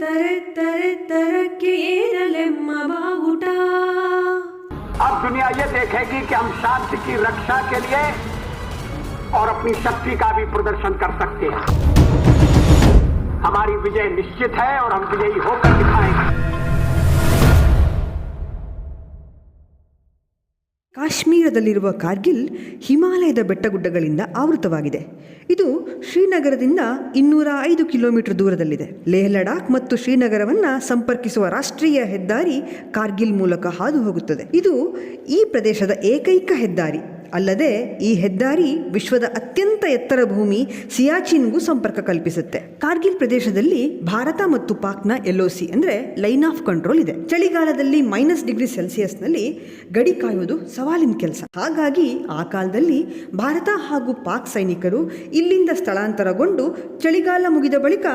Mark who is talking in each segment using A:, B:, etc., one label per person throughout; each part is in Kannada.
A: ತರಕ್ಕೆ ಏನಲೆಮ್ಮ ಬಾವುಟ.
B: अब दुनिया ये देखेगी कि हम शांति की रक्षा के लिए और अपनी शक्ति का भी प्रदर्शन कर सकते हैं. हमारी विजय निश्चित है और हम विजयी होकर दिखाएंगे.
C: ಕಾಶ್ಮೀರದಲ್ಲಿರುವ ಕಾರ್ಗಿಲ್ ಹಿಮಾಲಯದ ಬೆಟ್ಟಗುಡ್ಡಗಳಿಂದ ಆವೃತವಾಗಿದೆ. ಇದು ಶ್ರೀನಗರದಿಂದ 205 ಕಿಲೋಮೀಟರ್ ದೂರದಲ್ಲಿದೆ. ಲೇಹ್ ಲಡಾಖ್ ಮತ್ತು ಶ್ರೀನಗರವನ್ನು ಸಂಪರ್ಕಿಸುವ ರಾಷ್ಟ್ರೀಯ ಹೆದ್ದಾರಿ ಕಾರ್ಗಿಲ್ ಮೂಲಕ ಹಾದು ಹೋಗುತ್ತದೆ. ಇದು ಈ ಪ್ರದೇಶದ ಏಕೈಕ ಹೆದ್ದಾರಿ. ಅಲ್ಲದೆ ಈ ಹೆದ್ದಾರಿ ವಿಶ್ವದ ಅತ್ಯಂತ ಎತ್ತರ ಭೂಮಿ ಸಿಯಾಚಿನ್ಗೂ ಸಂಪರ್ಕ ಕಲ್ಪಿಸುತ್ತೆ. ಕಾರ್ಗಿಲ್ ಪ್ರದೇಶದಲ್ಲಿ ಭಾರತ ಮತ್ತು ಪಾಕ್ನ LOC ಅಂದರೆ ಲೈನ್ ಆಫ್ ಕಂಟ್ರೋಲ್ ಇದೆ. ಚಳಿಗಾಲದಲ್ಲಿ -°C ಗಡಿ ಕಾಯುವುದು ಸವಾಲಿನ ಕೆಲಸ. ಹಾಗಾಗಿ ಆ ಕಾಲದಲ್ಲಿ ಭಾರತ ಹಾಗೂ ಪಾಕ್ ಸೈನಿಕರು ಇಲ್ಲಿಂದ ಸ್ಥಳಾಂತರಗೊಂಡು ಚಳಿಗಾಲ ಮುಗಿದ ಬಳಿಕ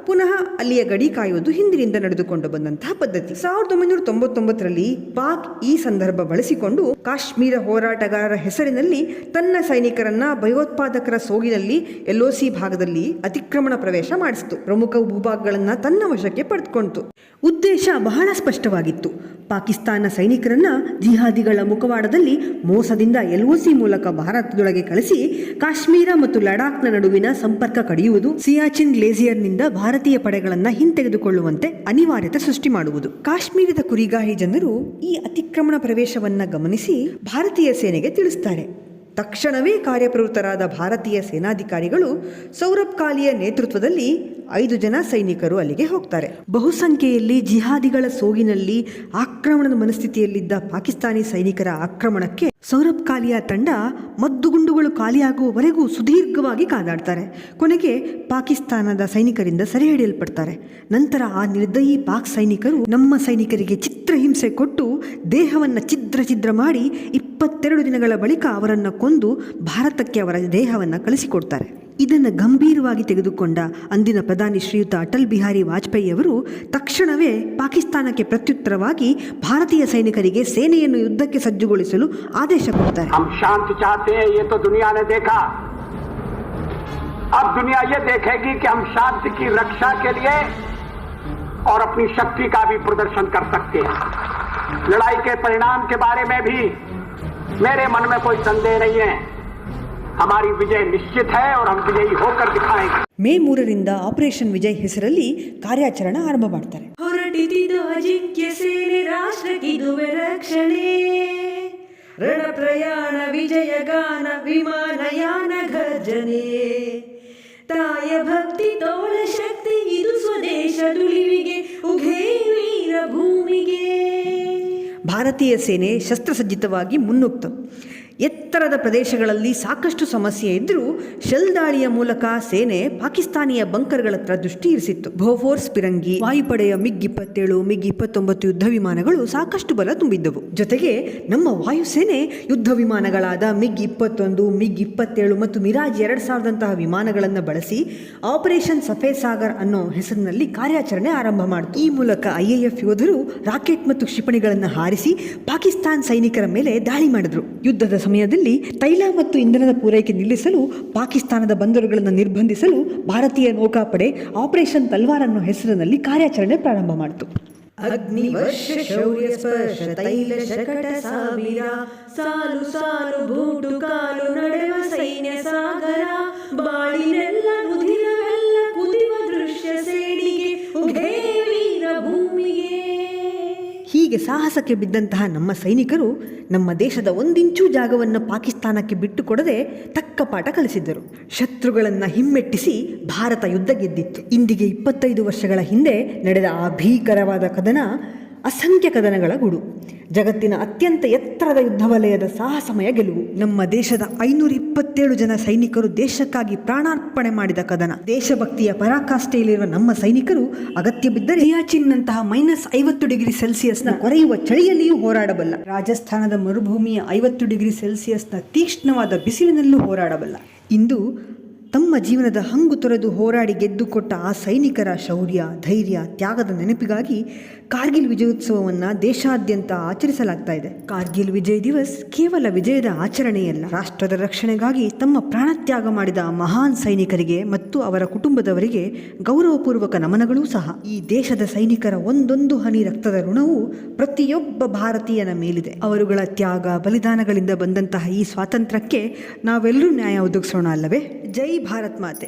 C: ಪುನಃ ಅಲ್ಲಿಯ ಗಡಿ ಕಾಯುವುದು ಹಿಂದಿನಿಂದ ನಡೆದುಕೊಂಡು ಬಂದಂತಹ ಪದ್ಧತಿ. 1999ರಲ್ಲಿ ಪಾಕ್ ಈ ಸಂದರ್ಭ ಬಳಸಿಕೊಂಡು ಕಾಶ್ಮೀರ ಹೋರಾಟಗಾರರ ಹೆಸರಿನಲ್ಲಿ ತನ್ನ ಸೈನಿಕರನ್ನ ಭಯೋತ್ಪಾದಕರ ಸೋಗಿನಲ್ಲಿ LOC ಭಾಗದಲ್ಲಿ ಅತಿಕ್ರಮಣ ಪ್ರವೇಶ ಮಾಡಿಸಿತು. ಪ್ರಮುಖ ಭೂಭಾಗಗಳನ್ನು ತನ್ನ ವಶಕ್ಕೆ ಪಡೆದುಕೊಂಡಿತು. ಉದ್ದೇಶ ಬಹಳ ಸ್ಪಷ್ಟವಾಗಿತ್ತು. ಪಾಕಿಸ್ತಾನ ಸೈನಿಕರನ್ನ ಜಿಹಾದಿಗಳ ಮುಖವಾಡದಲ್ಲಿ ಮೋಸದಿಂದ LOC ಮೂಲಕ ಭಾರತದೊಳಗೆ ಕಳಿಸಿ ಕಾಶ್ಮೀರ ಮತ್ತು ಲಡಾಖ್ನ ನಡುವಿನ ಸಂಪರ್ಕ ಕಡಿಯುವುದು, ಸಿಯಾಚಿನ್ ಗ್ಲೇಸಿಯರ್ನಿಂದ ಭಾರತೀಯ ಪಡೆಗಳನ್ನು ಹಿಂತೆಗೆದುಕೊಳ್ಳುವಂತೆ ಅನಿವಾರ್ಯತೆ ಸೃಷ್ಟಿ ಮಾಡುವುದು. ಕಾಶ್ಮೀರದ ಕುರಿಗಾಹಿ ಜನರು ಈ ಅತಿಕ್ರಮಣ ಪ್ರವೇಶವನ್ನ ಗಮನಿಸಿ ಭಾರತೀಯ ಸೇನೆಗೆ ತಿಳಿಸುತ್ತಾರೆ. ತಕ್ಷಣವೇ ಕಾರ್ಯಪ್ರವೃತ್ತರಾದ ಭಾರತೀಯ ಸೇನಾಧಿಕಾರಿಗಳು ಸೌರಭ್ ಕಾಲಿಯ ನೇತೃತ್ವದಲ್ಲಿ 5 ಜನ ಸೈನಿಕರು ಅಲ್ಲಿಗೆ ಹೋಗ್ತಾರೆ. ಬಹುಸಂಖ್ಯೆಯಲ್ಲಿ ಜಿಹಾದಿಗಳ ಸೋಗಿನಲ್ಲಿ ಆಕ್ರಮಣದ ಮನಸ್ಥಿತಿಯಲ್ಲಿದ್ದ ಪಾಕಿಸ್ತಾನಿ ಸೈನಿಕರ ಆಕ್ರಮಣಕ್ಕೆ ಸೌರಭ್ ಕಾಲಿಯ ತಂಡ ಮದ್ದುಗುಂಡುಗಳು ಖಾಲಿಯಾಗುವವರೆಗೂ ಸುದೀರ್ಘವಾಗಿ ಕಾದಾಡ್ತಾರೆ. ಕೊನೆಗೆ ಪಾಕಿಸ್ತಾನದ ಸೈನಿಕರಿಂದ ಸೆರೆ ಹಿಡಿಯಲ್ಪಡ್ತಾರೆ. ನಂತರ ಆ ನಿರ್ದಯಿ ಪಾಕ್ ಸೈನಿಕರು ನಮ್ಮ ಸೈನಿಕರಿಗೆ ಚಿತ್ರಹಿಂಸೆ ಕೊಟ್ಟು ದೇಹವನ್ನು ಛಿದ್ರ ಮಾಡಿ 22 ದಿನಗಳ ಬಳಿಕ ಅವರನ್ನು ಕೊಂದು ಭಾರತಕ್ಕೆ ಅವರ ದೇಹವನ್ನು ಕಳಿಸಿಕೊಡ್ತಾರೆ. ಇದನ್ನು ಗಂಭೀರವಾಗಿ ತೆಗೆದುಕೊಂಡ ಅಂದಿನ ಪ್ರಧಾನಿ ಶ್ರೀಯುತ ಅಟಲ್ ಬಿಹಾರಿ ವಾಜಪೇಯಿ ಅವರು ತಕ್ಷಣವೇ ಪಾಕಿಸ್ತಾನಕ್ಕೆ ಪ್ರತ್ಯುತ್ತರವಾಗಿ ಭಾರತೀಯ ಸೈನಿಕರಿಗೆ ಸೇನೆಯನ್ನು ಯುದ್ಧಕ್ಕೆ ಸಜ್ಜುಗೊಳಿಸಲು ಆದೇಶ ಕೊಡ್ತಾರೆ.
B: हम शांति चाहते हैं, ये तो दुनिया ने देखा. अब दुनिया ये देखेगी कि हम शांति की रक्षा के लिए और अपनी शक्ति का भी प्रदर्शन कर सकते हैं. लड़ाई के परिणाम के बारे में भी मेरे मन में कोई संदेह नहीं है. हमारी विजय निश्चित है और हम विजयी होकर दिखाएंगे.
C: ಮೇ 3ರಿಂದ ಆಪರೇಷನ್ ವಿಜಯ್ ಹೆಸರಲ್ಲಿ ಕಾರ್ಯಾಚರಣೆ ಆರಂಭ ಮಾಡ್ತಾರೆ.
A: ಹೊರಟಿದ್ದು ಅಜಿಂಕ್ಯ ಸೇನೆ ರಾಷ್ಟ್ರಕ್ಕಿದುವೆ ರಕ್ಷಣೆ. ರಣ ಪ್ರಯಾಣ ವಿಜಯ ಗಾನ ವಿಮಾನಯಾನ ಗರ್ಜನೆ. ತಾಯ ಭಕ್ತಿ ತೋಳ ಶಕ್ತಿ ಇದು ಸ್ವದೇಶದುಳಿವಿಗೆ ಉಘೇ ವೀರ ಭೂಮಿಗೆ.
C: ಭಾರತೀಯ ಸೇನೆ ಶಸ್ತ್ರಸಜ್ಜಿತವಾಗಿ ಮುನ್ನುಗ್ತು. ಎತ್ತರದ ಪ್ರದೇಶಗಳಲ್ಲಿ ಸಾಕಷ್ಟು ಸಮಸ್ಯೆ ಇದ್ದರೂ ಶೆಲ್ ದಾಳಿಯ ಮೂಲಕ ಸೇನೆ ಪಾಕಿಸ್ತಾನಿಯ ಬಂಕರ್ಗಳ ಹತ್ರ ದೃಷ್ಟಿ ಇರಿಸಿತ್ತು. ಬೋಫೋರ್ಸ್ ಪಿರಂಗಿ, ವಾಯುಪಡೆಯ MiG-27, MiG-29 ಯುದ್ಧ ವಿಮಾನಗಳು ಸಾಕಷ್ಟು ಬಲ ತುಂಬಿದ್ದವು. ಜೊತೆಗೆ ನಮ್ಮ ವಾಯುಸೇನೆ ಯುದ್ಧ ವಿಮಾನಗಳಾದ MiG-21, MiG-27 ಮತ್ತು ಮಿರಾಜ್ 2000 ವಿಮಾನಗಳನ್ನು ಬಳಸಿ ಆಪರೇಷನ್ ಸಫೇದ್ ಸಾಗರ್ ಅನ್ನೋ ಹೆಸರಿನಲ್ಲಿ ಕಾರ್ಯಾಚರಣೆ ಆರಂಭ ಮಾಡಿತು. ಈ ಮೂಲಕ IAF ಯೋಧರು ರಾಕೆಟ್ ಮತ್ತು ಕ್ಷಿಪಣಿಗಳನ್ನು ಹಾರಿಸಿ ಪಾಕಿಸ್ತಾನ ಸೈನಿಕರ ಮೇಲೆ ದಾಳಿ ಮಾಡಿದ್ರು. ಯುದ್ಧದ ಸಮಯದಲ್ಲಿ ತೈಲ ಮತ್ತು ಇಂಧನದ ಪೂರೈಕೆ ನಿಲ್ಲಿಸಲು ಪಾಕಿಸ್ತಾನದ ಬಂದರುಗಳನ್ನು ನಿರ್ಬಂಧಿಸಲು ಭಾರತೀಯ ನೌಕಾಪಡೆ ಆಪರೇಷನ್ ತಲ್ವಾರ್ ಅನ್ನೋ ಹೆಸರಿನಲ್ಲಿ ಕಾರ್ಯಾಚರಣೆ ಪ್ರಾರಂಭ ಮಾಡಿತು.
A: ಅಗ್ನಿವರ್ಷ ಶೌರ್ಯ ಸ್ಪರ್ಶ ತೈಲ ಶಕಟ ಸಾವಿರ. ಸಾಲು ಸಾಲು ಬೂಟು ಕಾಲು ನಡೆವ ಸೈನ್ಯ ಸಾಗರ. ಬಾಳಿನೆಲ್ಲ ನುದಿರವೆಲ್ಲ ಕುದಿವ ದೃಶ್ಯ ಸೇಡಿಗೆ ಉಘೇ ವೀರ ಭೂಮಿಗೆ.
C: ಹೀಗೆ ಸಾಹಸಕ್ಕೆ ಬಿದ್ದಂತಹ ನಮ್ಮ ಸೈನಿಕರು ನಮ್ಮ ದೇಶದ 1 ಇಂಚು ಜಾಗವನ್ನು ಪಾಕಿಸ್ತಾನಕ್ಕೆ ಬಿಟ್ಟು ಕೊಡದೆ ತಕ್ಕ ಪಾಠ ಕಲಿಸಿದ್ದರು. ಶತ್ರುಗಳನ್ನು ಹಿಮ್ಮೆಟ್ಟಿಸಿ ಭಾರತ ಯುದ್ಧ ಗೆದ್ದಿತ್ತು. ಇಂದಿಗೆ 25 ವರ್ಷಗಳ ಹಿಂದೆ ನಡೆದ ಆ ಭೀಕರವಾದ ಕದನ ಅಸಂಖ್ಯ ಕದನಗಳ ಗೂಡು. ಜಗತ್ತಿನ ಅತ್ಯಂತ ಎತ್ತರದ ಯುದ್ಧ ವಲಯದ ಸಾಹಸಮಯ ಗೆಲುವು. ನಮ್ಮ ದೇಶದ 527 ಜನ ಸೈನಿಕರು ದೇಶಕ್ಕಾಗಿ ಪ್ರಾಣಾರ್ಪಣೆ ಮಾಡಿದ ಕದನ. ದೇಶಭಕ್ತಿಯ ಪರಾಕಾಷ್ಠೆಯಲ್ಲಿರುವ ನಮ್ಮ ಸೈನಿಕರು ಅಗತ್ಯ ಬಿದ್ದರೆ ಸಿಯಾಚಿನ್ನಂತಹ -50°C ಕೊರೆಯುವ ಚಳಿಯಲ್ಲಿಯೂ ಹೋರಾಡಬಲ್ಲ. ರಾಜಸ್ಥಾನದ ಮರುಭೂಮಿಯ 50°C ತೀಕ್ಷ್ಣವಾದ ಬಿಸಿಲಿನಲ್ಲೂ ಹೋರಾಡಬಲ್ಲ. ಇಂದು ತಮ್ಮ ಜೀವನದ ಹಂಗು ತೊರೆದು ಹೋರಾಡಿ ಗೆದ್ದುಕೊಟ್ಟ ಆ ಸೈನಿಕರ ಶೌರ್ಯ, ಧೈರ್ಯ, ತ್ಯಾಗದ ನೆನಪಿಗಾಗಿ ಕಾರ್ಗಿಲ್ ವಿಜಯೋತ್ಸವವನ್ನು ದೇಶಾದ್ಯಂತ ಆಚರಿಸಲಾಗ್ತಾ ಇದೆ. ಕಾರ್ಗಿಲ್ ವಿಜಯ್ ದಿವಸ್ ಕೇವಲ ವಿಜಯದ ಆಚರಣೆಯಲ್ಲ, ರಾಷ್ಟ್ರದ ರಕ್ಷಣೆಗಾಗಿ ತಮ್ಮ ಪ್ರಾಣತ್ಯಾಗ ಮಾಡಿದ ಮಹಾನ್ ಸೈನಿಕರಿಗೆ ಮತ್ತು ಅವರ ಕುಟುಂಬದವರಿಗೆ ಗೌರವಪೂರ್ವಕ ನಮನಗಳೂ ಸಹ. ಈ ದೇಶದ ಸೈನಿಕರ ಒಂದೊಂದು ಹನಿ ರಕ್ತದ ಋಣವು ಪ್ರತಿಯೊಬ್ಬ ಭಾರತೀಯನ ಮೇಲಿದೆ. ಅವರುಗಳ ತ್ಯಾಗ, ಬಲಿದಾನಗಳಿಂದ ಬಂದಂತಹ ಈ ಸ್ವಾತಂತ್ರ್ಯಕ್ಕೆ ನಾವೆಲ್ಲರೂ ನ್ಯಾಯ ಒದಗಿಸೋಣ ಅಲ್ಲವೇ? ಜೈ ಭಾರತ್ ಮಾತೆ.